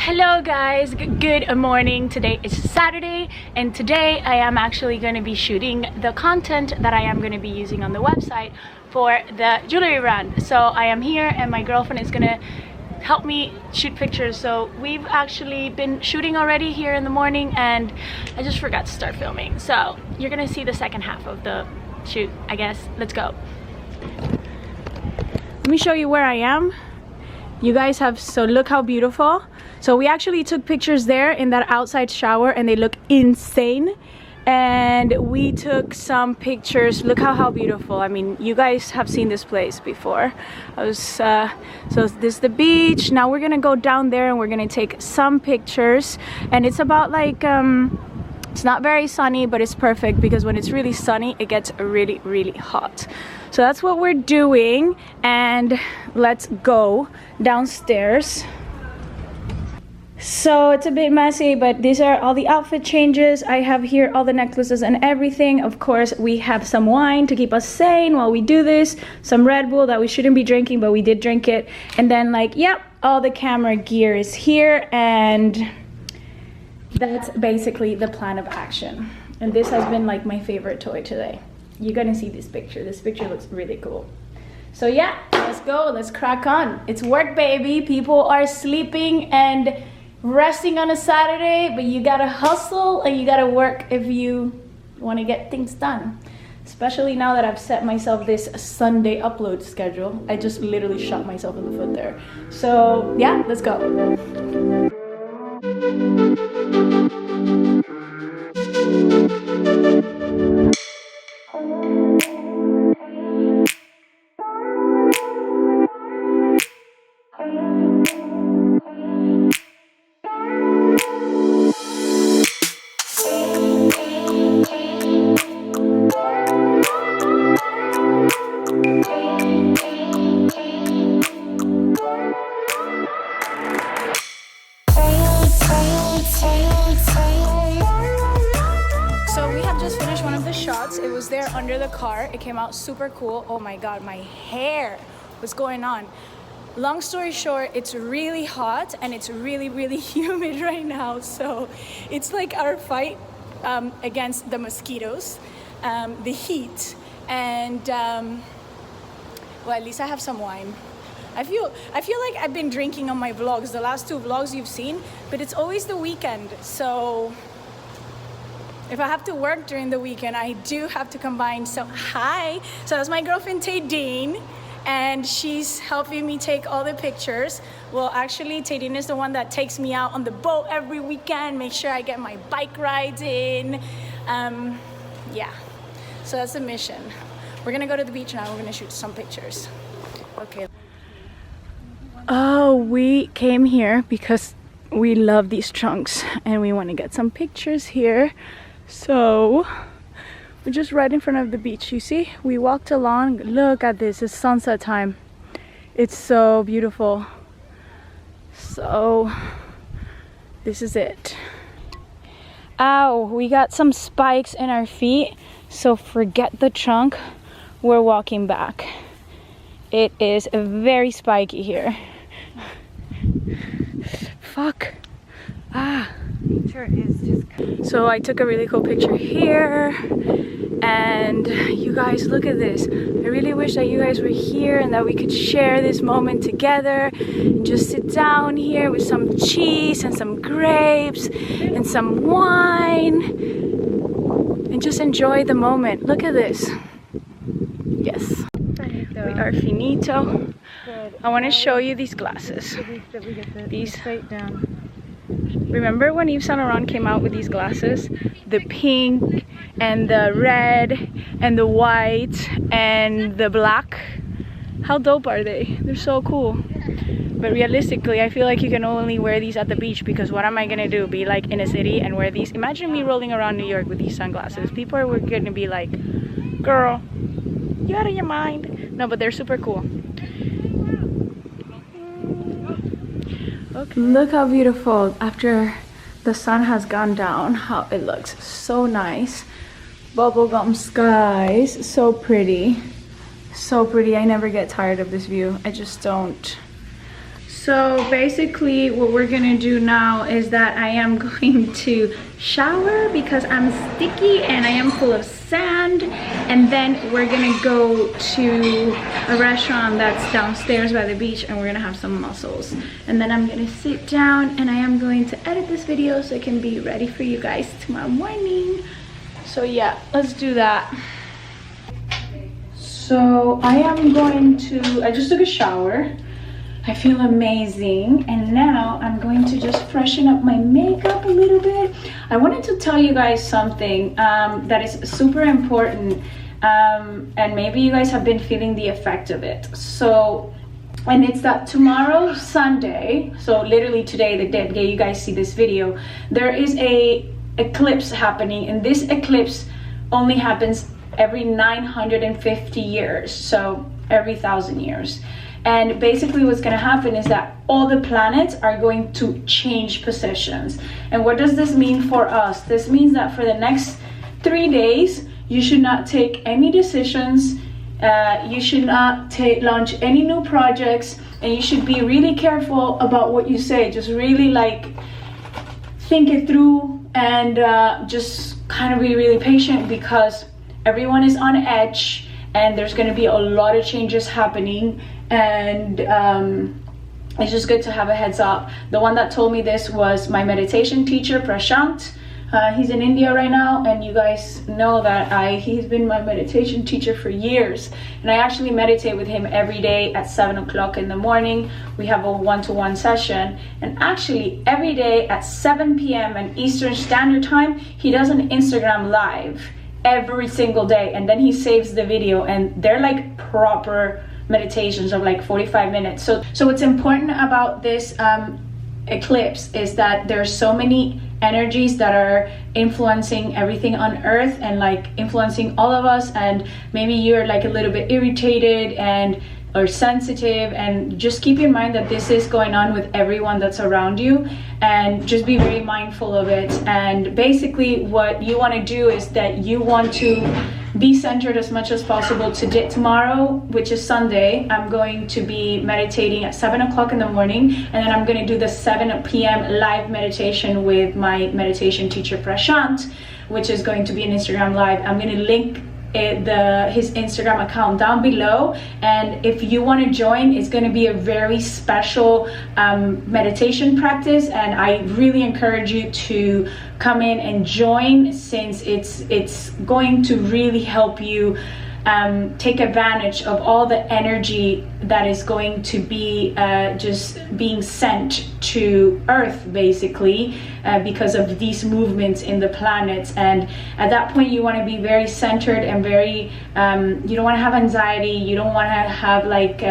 Hello guys, good morning. Today is Saturday and today I am actually going to be shooting the content that I am going to be using on the website for the jewelry run. So I am here and my girlfriend is going to help me shoot pictures. So we've actually been shooting already here in the morning and I just forgot to start filming. So you're going to see the second half of the shoot, I guess. Let's go. Let me show you where I am. You guys have, so look how beautiful. So we actually took pictures there in that outside shower and they look insane. And we took some pictures. Look how beautiful. I mean, you guys have seen this place before. So this is the beach. Now we're gonna go down there and we're gonna take some pictures. And it's about like, it's not very sunny, but it's perfect because when it's really sunny, it gets really hot. So that's what we're doing. And let's go downstairs. So it's a bit messy, but these are all the outfit changes. I have here all the necklaces and everything. Of course, we have some wine to keep us sane while we do this. Some Red Bull that we shouldn't be drinking, but we did drink it. And then like, yep, all the camera gear is here. And that's basically the plan of action. And this has been like my favorite toy today. You're gonna see this picture. This picture looks really cool. So yeah, let's go, let's crack on. It's work, baby. People are sleeping and resting on a Saturday, but you gotta hustle and you gotta work if you want to get things done. Especially now that I've set myself this Sunday upload schedule. I just literally shot myself in the foot there. So yeah, let's go. It was there under the car. It came out super cool. Oh my god, my hair. What's going on? Long story short, it's really hot and it's really humid right now. So it's like our fight against the mosquitoes, the heat, and well, at least I have some wine. I feel like I've been drinking on my vlogs, the last two vlogs you've seen, but it's always the weekend. So if I have to work during the weekend, I do have to combine. So hi, so that's my girlfriend Tadine, and she's helping me take all the pictures. Well, actually, Tadine is the one that takes me out on the boat every weekend, make sure I get my bike rides in. Yeah, so that's the mission. We're gonna go to the beach now. We're gonna shoot some pictures. Okay. Oh, we came here because we love these trunks and we want to get some pictures here. So we're just right in front of the beach. You see, we walked along. Look at this, it's sunset time. It's so beautiful. So this is it. Ow, we got some spikes in our feet, so forget the trunk. We're walking back. It is very spiky here. Fuck. Ah. Sure is just. So I took a really cool picture here, and you guys, look at this. I really wish that you guys were here and that we could share this moment together and just sit down here with some cheese and some grapes and some wine and just enjoy the moment. Look at this. Yes, we are finito. I want to show you these glasses. These. Remember when Yves Saint Laurent came out with these glasses? The pink and the red and the white and the black. How dope are they? They're so cool. But realistically, I feel like you can only wear these at the beach because what am I gonna do? Be like in a city and wear these? Imagine me rolling around New York with these sunglasses. People are gonna be like, girl, you out of your mind. No, but they're super cool. Okay. Look how beautiful after the sun has gone down, how it looks. So nice. Bubblegum skies, so pretty. So pretty. I never get tired of this view. I just don't. So basically what we're gonna do now is that I am going to shower because I'm sticky and I am full of sand, and then we're gonna go to a restaurant that's downstairs by the beach and we're gonna have some mussels, and then I'm gonna sit down and I am going to edit this video so it can be ready for you guys tomorrow morning. So yeah, let's do that. So I just took a shower. I feel amazing, and now I'm going to just freshen up my makeup a little bit. I wanted to tell you guys something that is super important, and maybe you guys have been feeling the effect of it. So, and it's that tomorrow, Sunday, so literally today, the day you guys see this video, there is a eclipse happening, and this eclipse only happens every 950 years, so every 1,000 years. And basically what's going to happen is that all the planets are going to change positions. And what does this mean for us? This means that for the next 3 days, you should not take any decisions, you should not launch any new projects, and you should be really careful about what you say. Just really like think it through, and just kind of be really patient, because everyone is on edge and there's going to be a lot of changes happening. And it's just good to have a heads up. The one that told me this was my meditation teacher, Prashant. He's in India right now, and you guys know that he's been my meditation teacher for years, and I actually meditate with him every day at 7 o'clock in the morning. We have a one-to-one session, and actually every day at 7 p.m. and Eastern Standard Time, he does an Instagram live every single day, and then he saves the video, and they're like proper meditations of like 45 minutes. So what's important about this eclipse is that there's so many energies that are influencing everything on earth, and like influencing all of us, and maybe you're like a little bit irritated and or sensitive, and just keep in mind that this is going on with everyone that's around you, and just be very mindful of it. And basically what you want to do is that you want to be centered as much as possible. Today, tomorrow, which is Sunday, I'm going to be meditating at 7 o'clock in the morning, and then I'm going to do the 7 p.m. live meditation with my meditation teacher Prashant, which is going to be an Instagram live. I'm going to link his Instagram account down below, and if you want to join, it's going to be a very special meditation practice, and I really encourage you to come in and join, since it's going to really help you take advantage of all the energy that is going to be just being sent to Earth, basically, because of these movements in the planets. And at that point, you want to be very centered and very you don't want to have anxiety, you don't want to have like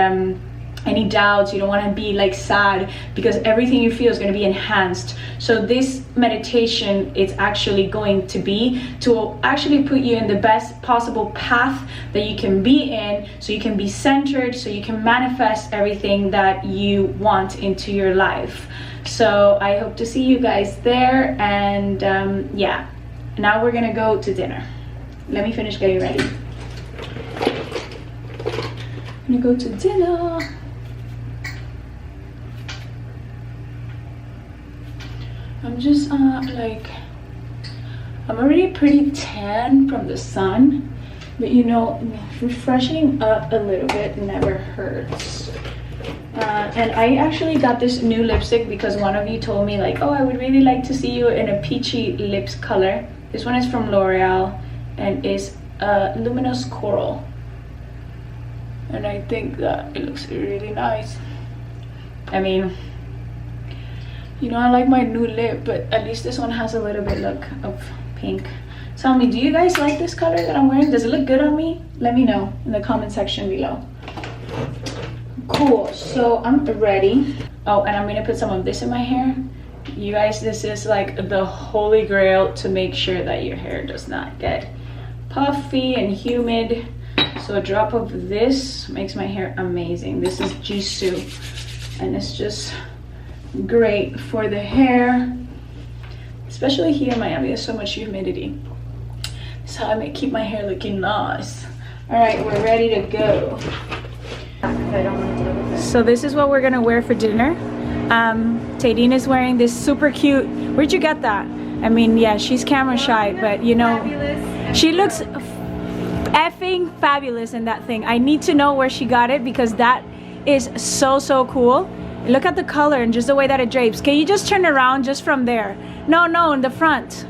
any doubts, you don't want to be like sad, because everything you feel is going to be enhanced. So this meditation, it's actually going to be to actually put you in the best possible path that you can be in, so you can be centered, so you can manifest everything that you want into your life. So I hope to see you guys there, and yeah, now we're gonna go to dinner. Let me finish getting ready. I'm gonna go to dinner. I'm just like, I'm already pretty tan from the sun, but you know, refreshing up a little bit never hurts. And I actually got this new lipstick because one of you told me like, oh, I would really like to see you in a peachy lips color. This one is from L'Oreal and is luminous coral, and I think that it looks really nice. I mean, you know, I like my nude lip, but at least this one has a little bit look of pink. Tell me, do you guys like this color that I'm wearing? Does it look good on me? Let me know in the comment section below. Cool, so I'm ready. Oh, and I'm gonna put some of this in my hair. You guys, this is like the holy grail to make sure that your hair does not get puffy and humid. So a drop of this makes my hair amazing. This is Jisoo, and it's just great for the hair, especially here in Miami. There's so much humidity. That's how I keep my hair looking nice. All right, we're ready to go. So this is what we're gonna wear for dinner. Tadine is wearing this super cute. Where'd you get that? I mean, yeah, she's camera shy, but you know, she looks effing fabulous in that thing. I need to know where she got it because that is so cool. Look at the color and just the way that it drapes. Can you just turn around just from there? No, in the front.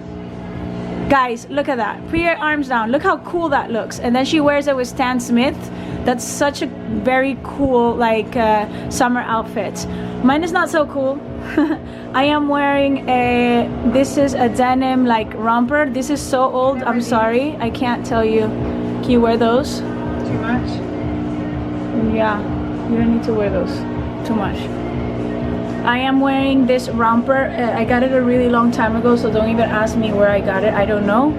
Guys, look at that. Put your arms down. Look how cool that looks. And then she wears it with Stan Smith. That's such a very cool like summer outfit. Mine is not so cool. I am wearing this is a denim like romper. This is so old. I'm sorry. I can't tell you. Can you wear those? Too much? Yeah, you don't need to wear those. Too much. I am wearing this romper. I got it a really long time ago, so don't even ask me where I got it. I don't know.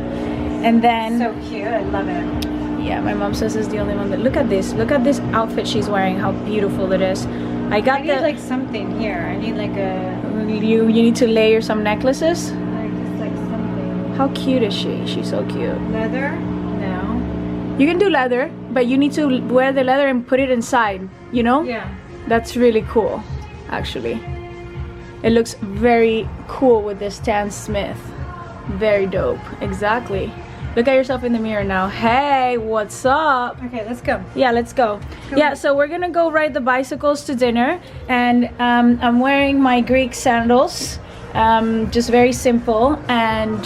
And then so cute. I love it. Yeah, my mom says it's the only one that. Look at this. Look at this outfit she's wearing. How beautiful it is. I need like something here. I need like a. You need to layer some necklaces. Like just like something. How cute is she? She's so cute. Leather? No. You can do leather, but you need to wear the leather and put it inside. You know? Yeah. That's really cool, actually. It looks very cool with this Stan Smith. Very dope. Exactly. Look at yourself in the mirror now. Hey, what's up? Okay, let's go. Yeah, let's go. Yeah, so we're gonna go ride the bicycles to dinner, and I'm wearing my Greek sandals, just very simple, and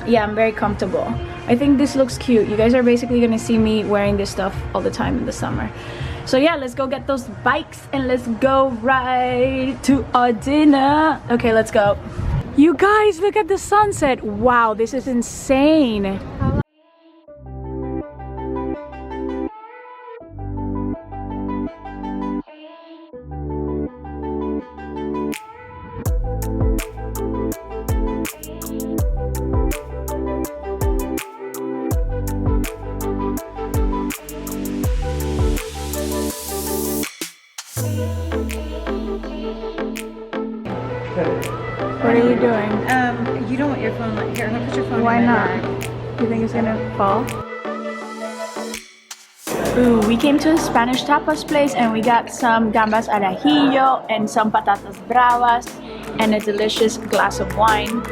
yeah, I'm very comfortable. I think this looks cute. You guys are basically gonna see me wearing this stuff all the time in the summer. So yeah, let's go get those bikes and let's go ride to our dinner. Okay, let's go. You guys, look at the sunset. Wow, this is insane. What are you doing? You don't want your phone like here. I'm gonna put your phone. Why in my not? bag. You think it's gonna fall? Ooh, we came to a Spanish tapas place and we got some gambas al ajillo and some patatas bravas and a delicious glass of wine.